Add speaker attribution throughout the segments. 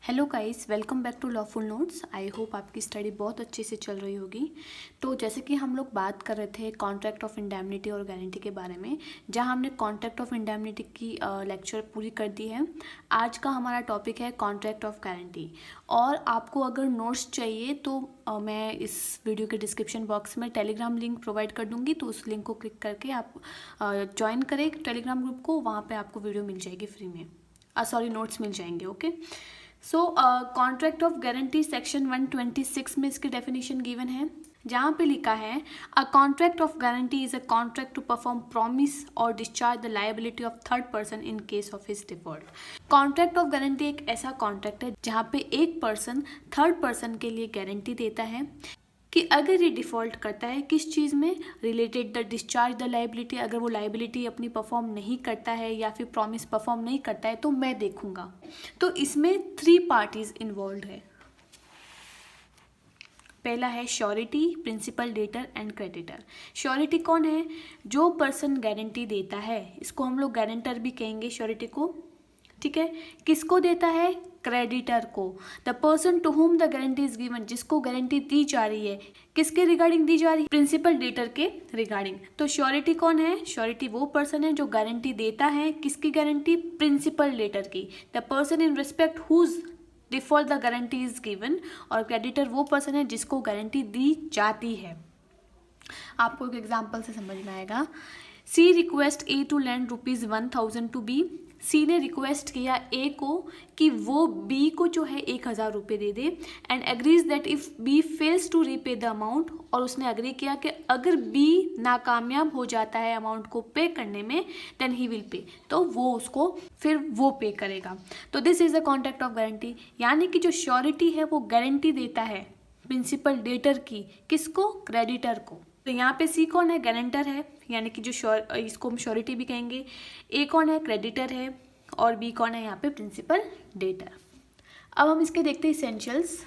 Speaker 1: Hello guys, welcome back to lawful notes. I hope आपकी study बहुत अच्छे से चल रही होगी। तो जैसे कि हम लोग बात कर रहे थे कॉन्ट्रैक्ट ऑफ इंडेमनिटी और गारंटी के बारे में, जहां हमने कॉन्ट्रैक्ट ऑफ इंडेमनिटी की लेक्चर पूरी कर दी है। आज का हमारा टॉपिक है कॉन्ट्रैक्ट ऑफ गारंटी। और आपको अगर नोट्स चाहिए तो मैं इस वीडियो के डिस्क्रिप्शन बॉक्स में टेलीग्राम लिंक प्रोवाइड कर दूँगी, तो उस लिंक को क्लिक करके आप ज्वाइन करें टेलीग्राम ग्रुप को। वहाँ पर आपको वीडियो मिल जाएगी फ्री में, नोट्स मिल जाएंगे। Okay, so contract of guarantee section 126 में इसकी डेफिनेशन गिवन है, जहाँ पे लिखा है a contract of guarantee is a contract to perform promise और discharge the liability of third person in case of his default. Contract of guarantee एक ऐसा कॉन्ट्रैक्ट है जहाँ पे एक पर्सन थर्ड पर्सन के लिए गारंटी देता है कि अगर ये डिफ़ॉल्ट करता है किस चीज़ में, related the discharge the liability, अगर वो लायबिलिटी अपनी परफॉर्म नहीं करता है या फिर प्रॉमिस परफॉर्म नहीं करता है तो मैं देखूंगा। तो इसमें 3 पार्टीज इन्वॉल्व है। पहला है surety, principal, debtor and creditor. Surety कौन है? जो पर्सन गारंटी देता है, इसको हम लोग गारंटर भी कहेंगे श्योरिटी को। ठीक है, किसको देता है? क्रेडिटर को। The person to whom the guarantee is given, जिसको गारंटी दी जा रही है, किसके रिगार्डिंग दी जा रही है? प्रिंसिपल डेटर के रिगार्डिंग। तो श्योरिटी कौन है? श्योरिटी वो पर्सन है जो गारंटी देता है। किसकी गारंटी? प्रिंसिपल डेटर की। The person in respect whose default the guarantee is given. और क्रेडिटर वो पर्सन है जिसको गारंटी दी जाती है। आपको एक एग्जाम्पल से समझ में आएगा। C request A to lend ₹1000 to B. C ने रिक्वेस्ट किया ए को कि वो बी को जो है 1000 रुपये दे दे, and agrees that if B fails to repay the amount, और उसने अग्री किया कि अगर बी नाकामयाब हो जाता है अमाउंट को पे करने में, देन ही विल पे, तो वो उसको फिर वो पे करेगा। तो this is the contract of guarantee. यानी कि जो श्योरिटी है वो गारंटी देता है प्रिंसिपल डेटर की, किसको? क्रेडिटर को। तो यहाँ पे सी कौन है? गारंटर है, यानी कि जो इसको हम श्योरिटी भी कहेंगे। ए कौन है? क्रेडिटर है। और बी कौन है? यहाँ पे प्रिंसिपल डेटर। अब हम इसके देखते हैं इसेंशियल्स।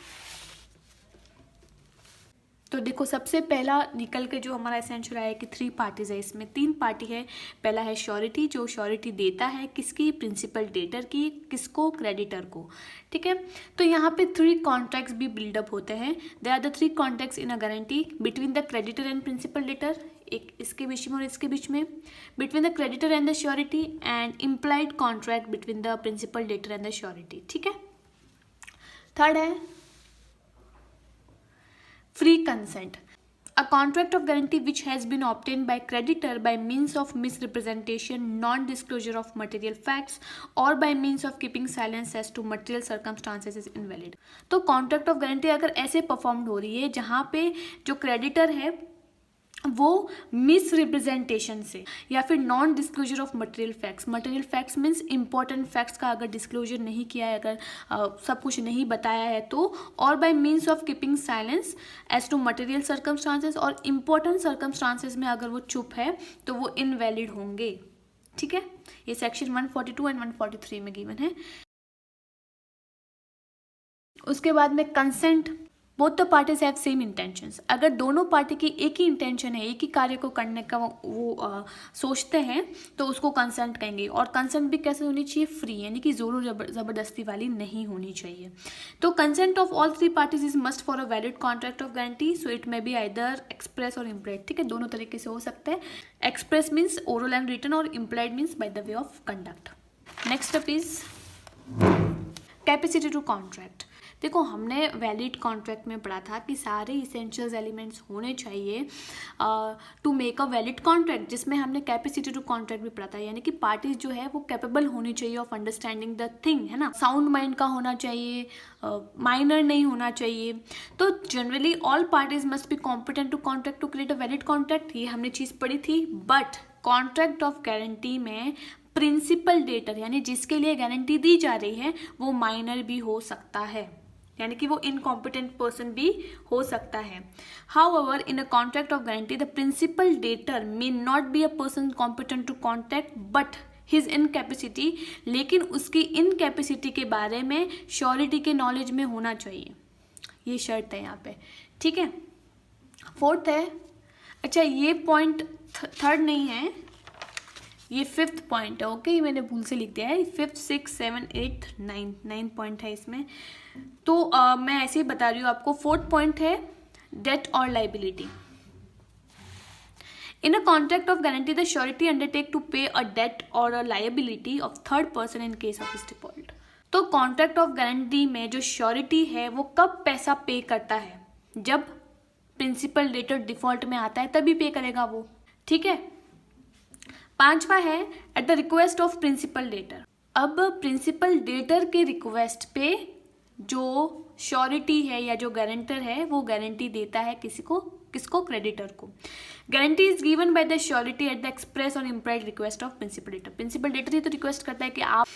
Speaker 1: तो देखो, सबसे पहला निकल के जो हमारा एसेंशियल आया कि 3 पार्टीज है, इसमें 3 पार्टी है। पहला है श्योरिटी, जो श्योरिटी देता है किसकी? प्रिंसिपल डेटर की। किसको? क्रेडिटर को। ठीक है, तो यहाँ पे 3 कॉन्ट्रैक्ट्स भी बिल्डअप होते हैं। They are the 3 contracts in a guarantee between the creditor and principal debtor, एक इसके बीच में और इसके बीच में, between the creditor and the surety, and implied contract between the principal debtor and the surety. ठीक है, थर्ड है free consent, a contract of guarantee which has been obtained by creditor by means of misrepresentation, non-disclosure of material facts, or by means of keeping silence as to material circumstances is invalid। तो contract of guarantee अगर ऐसे performed हो रही है जहाँ पे जो creditor है वो मिस रिप्रेजेंटेशन से या फिर non disclosure of material facts means important facts का अगर डिस्क्लोजर नहीं किया है, अगर सब कुछ नहीं बताया है तो, और by means of keeping silence as to material circumstances, और इम्पॉर्टेंट सर्कमस्टांसेस में अगर वो चुप है तो वो इनवैलिड होंगे। ठीक है, ये सेक्शन 142 एंड 143 में गिवन है। उसके बाद में consent, both the parties have same intentions. अगर दोनों पार्टी की एक ही इंटेंशन है, एक ही कार्य को करने का वो सोचते हैं तो उसको कंसेंट कहेंगे। और कंसेंट भी कैसे होनी चाहिए? फ्री, यानी कि जोर ज़बरदस्ती वाली नहीं होनी चाहिए। तो consent of all 3 parties is must for a valid contract of guarantee. So it may be either express or implied. ठीक है, दोनों तरीके से हो सकता है। Express means oral and written, और implied means by the way of conduct. Next up is capacity to contract. देखो, हमने वैलिड कॉन्ट्रैक्ट में पढ़ा था कि सारे इसेंशियल्स एलिमेंट्स होने चाहिए to make a valid contract, जिसमें हमने कैपेसिटी टू कॉन्ट्रैक्ट भी पढ़ा था। यानी कि पार्टीज जो है वो कैपेबल होनी चाहिए ऑफ अंडरस्टैंडिंग द थिंग, है ना। साउंड माइंड का होना चाहिए, माइनर नहीं होना चाहिए। तो generally all parties must be competent to contract to create a valid contract, ये हमने चीज़ पढ़ी थी। बट कॉन्ट्रैक्ट ऑफ गारंटी में प्रिंसिपल डेटर, यानी जिसके लिए गारंटी दी जा रही है, वो माइनर भी हो सकता है, यानी कि वो इनकॉम्पिटेंट पर्सन भी हो सकता है। However in a contract of guarantee the principal debtor may not be a person competent to contract but his incapacity, लेकिन उसकी इनकैपेसिटी के बारे में श्योरिटी के नॉलेज में होना चाहिए, ये शर्त है यहाँ पे। ठीक है, फोर्थ है, अच्छा ये पॉइंट थर्ड नहीं है, ये 5th पॉइंट है, ओके, ये मैंने भूल से लिख दिया है। 5th 6 7 8 9 पॉइंट है इसमें। तो मैं ऐसे ही बता रही हूँ आपको। 4th पॉइंट है डेट और liability. In a contract of guarantee, the surety undertake to pay a debt or a liability of third person in case of his default. तो कॉन्ट्रैक्ट ऑफ गारंटी में जो श्योरिटी है वो कब पैसा पे करता है? जब प्रिंसिपल डेटर डिफॉल्ट में आता है तभी पे करेगा वो, ठीक है। 5वां है at the request of principal debtor. अब प्रिंसिपल डेटर के रिक्वेस्ट पे जो श्योरिटी है या जो गारंटर है वो गारंटी देता है किसको? क्रेडिटर को। Guarantee is given by the surety at the express or implied request of principal debtor. Principal debtor ही तो रिक्वेस्ट करता है कि आप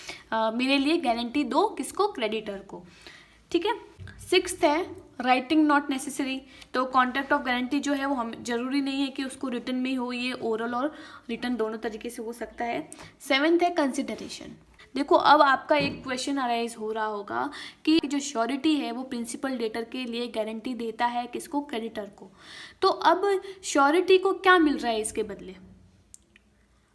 Speaker 1: मेरे लिए गारंटी दो, किसको? क्रेडिटर को, ठीक है। 6th है राइटिंग नॉट नेसेसरी। तो कॉन्ट्रैक्ट ऑफ गारंटी जो है वो हम जरूरी नहीं है कि उसको रिटर्न में ही हो, ये ओरल और रिटर्न दोनों तरीके से हो सकता है। 7th है कंसिडरेशन। देखो अब आपका एक क्वेश्चन अराइज हो रहा होगा कि जो श्योरिटी है वो प्रिंसिपल डेटर के लिए गारंटी देता है किसको? क्रेडिटर को। तो अब श्योरिटी को क्या मिल रहा है इसके बदले?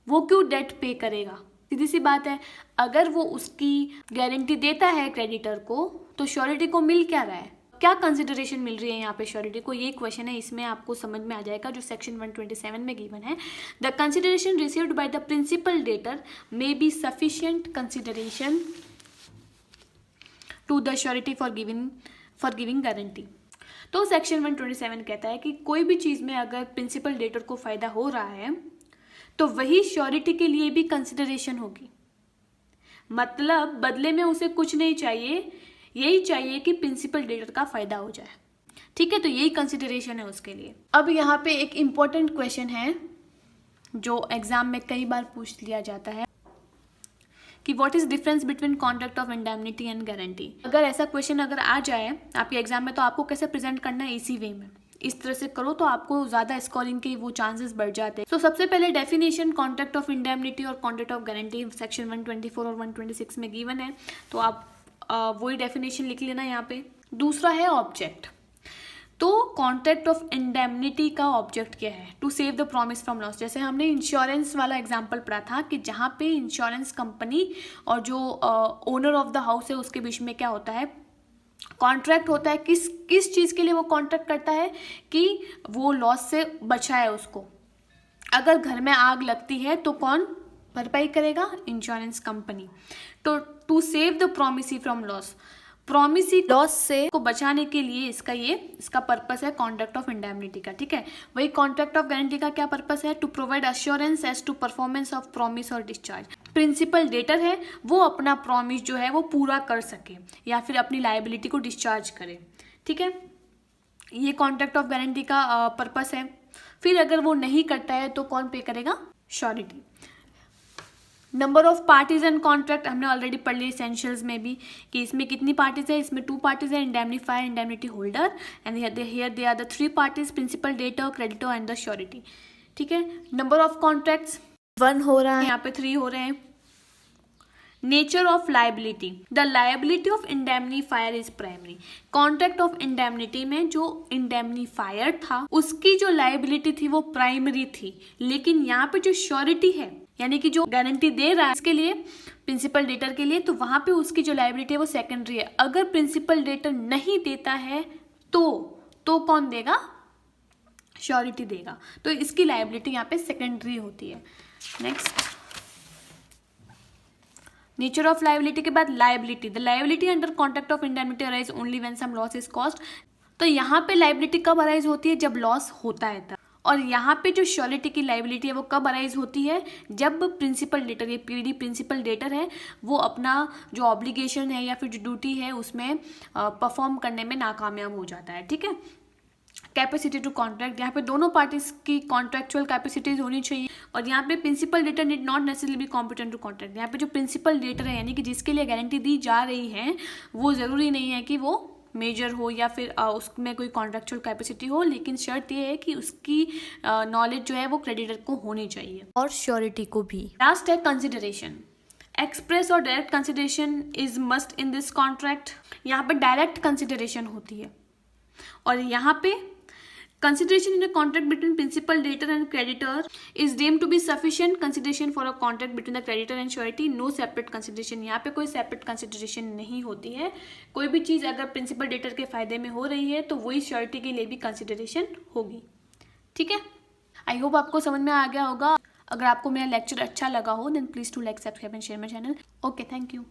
Speaker 1: वो क्यों डेट पे करेगा? सीधी सी बात है, अगर वो उसकी गारंटी देता है क्रेडिटर को तो श्योरिटी को मिल क्या रहा है? क्या कंसिडरेशन मिल रही है यहाँ पे श्योरिटी को? ये क्वेश्चन है, इसमें आपको समझ में आ जाएगा जो सेक्शन 127 में गिवन है। The consideration received by the principal debtor may be sufficient consideration to the surety for giving guarantee. तो सेक्शन 127 कहता है कि कोई भी चीज़ में अगर प्रिंसिपल डेटर को फायदा हो रहा है तो वही श्योरिटी के लिए भी कंसिडरेशन होगी। मतलब बदले में उसे कुछ नहीं चाहिए, यही चाहिए कि प्रिंसिपल डेटर का फायदा हो जाए, ठीक है। तो यही कंसिडरेशन है उसके लिए। अब यहाँ पे एक इम्पॉर्टेंट क्वेश्चन है जो एग्जाम में कई बार पूछ लिया जाता है कि what is difference between contract of indemnity and guarantee. अगर ऐसा क्वेश्चन अगर आ जाए आपके एग्जाम में तो आपको कैसे प्रेजेंट करना है? इसी वे में, इस तरह से करो तो आपको ज्यादा स्कोरिंग के वो चांसेस बढ़ जाते हैं। तो सबसे पहले डेफिनेशन कॉन्ट्रैक्ट ऑफ इंडेमनिटी और कॉन्ट्रैक्ट ऑफ गारंटी सेक्शन 124 और 126 में गिवन है, तो आप वही डेफिनेशन लिख लेना यहाँ पे। दूसरा है ऑब्जेक्ट। तो कॉन्ट्रैक्ट ऑफ इंडेमनिटी का ऑब्जेक्ट क्या है? To save the promise from loss. जैसे हमने इंश्योरेंस वाला एग्जांपल पढ़ा था कि जहाँ पे इंश्योरेंस कंपनी और जो ओनर ऑफ द हाउस है उसके बीच में क्या होता है? कॉन्ट्रैक्ट होता है। किस चीज़ के लिए वो कॉन्ट्रैक्ट करता है? कि वो लॉस से बचाए उसको। अगर घर में आग लगती है तो कौन भरपाई करेगा? Insurance company. तो to save the promisee from loss, promisee loss से को बचाने के लिए इसका पर्पस है कॉन्ट्रैक्ट ऑफ इंडेमनिटी का, ठीक है। वही कॉन्ट्रैक्ट ऑफ गारंटी का क्या पर्पस है? To provide assurance as to performance of promise और डिस्चार्ज। प्रिंसिपल डेटर है वो अपना प्रॉमिस जो है वो पूरा कर सके या फिर अपनी लायबिलिटी को डिस्चार्ज करे, ठीक है। ये कॉन्ट्रैक्ट ऑफ गारंटी का पर्पस है। फिर अगर वो नहीं करता है तो कौन पे करेगा? Surety. Number of parties and contract हमने ऑलरेडी पढ़ लिया एसेंशियल्स में भी कि इसमें कितनी पार्टीज है? इसमें 2 पार्टीज है, indemnifier, indemnity holder, and here they are the 3 parties, principal debtor, creditor and the surety, ठीक है। नंबर ऑफ कॉन्ट्रैक्ट्स 1 हो रहा है, यहाँ पे 3 हो रहे हैं। Nature of liability, the liability of indemnifier is primary. Contract of indemnity में जो इंडेमनीफायर था उसकी जो लायबिलिटी थी वो प्राइमरी थी, लेकिन यहाँ पे जो श्योरिटी है यानी कि जो गारंटी दे रहा है इसके लिए प्रिंसिपल डेटर के लिए, तो वहां पे उसकी जो लायबिलिटी है वो सेकेंडरी है। अगर प्रिंसिपल डेटर नहीं देता है तो कौन देगा? श्योरिटी देगा। तो इसकी लायबिलिटी यहाँ पे सेकेंडरी होती है। नेक्स्ट, नेचर ऑफ लायबिलिटी के बाद liability, the liability under contract of indemnity arise only when some loss is caused. तो यहाँ पे लायबिलिटी कब अराइज होती है? जब लॉस होता है तब। और यहाँ पे जो श्योरिटी की लायबिलिटी है वो कब अराइज होती है? जब प्रिंसिपल डेटर, ये पीडी प्रिंसिपल डेटर है, वो अपना जो ऑब्लिगेशन है या फिर जो ड्यूटी है उसमें परफॉर्म करने में नाकामयाब हो जाता है, ठीक है। कैपेसिटी टू कॉन्ट्रैक्ट, यहाँ पे दोनों पार्टीज की कॉन्ट्रैक्चुअल कैपेसिटीज होनी चाहिए। और यहाँ पे principal debtor need not necessarily be competent to contract. यहाँ पे जो प्रिंसिपल डेटर है यानी कि जिसके लिए गारंटी दी जा रही है वो ज़रूरी नहीं है कि वो मेजर हो या फिर उसमें कोई कॉन्ट्रैक्चुअल कैपेसिटी हो, लेकिन शर्त ये है कि उसकी नॉलेज जो है वो क्रेडिटर को होनी चाहिए और श्योरिटी को भी। लास्ट है कंसिडरेशन। एक्सप्रेस और direct consideration is must in this contract. यहाँ पे डायरेक्ट कंसिडरेशन होती है और यहाँ पे Consideration in a contract between principal, debtor and creditor is deemed to be sufficient consideration for a contract between the creditor and surety. No separate consideration. यहाँ पे कोई separate consideration नहीं होती है. कोई भी चीज़ अगर principal debtor के फायदे में हो रही है तो वही surety के लिए भी consideration होगी. ठीक है. आई होप आपको समझ में आ गया होगा. अगर आपको मेरा लेक्चर अच्छा लगा हो then please to like, subscribe and share my channel. Okay, thank you.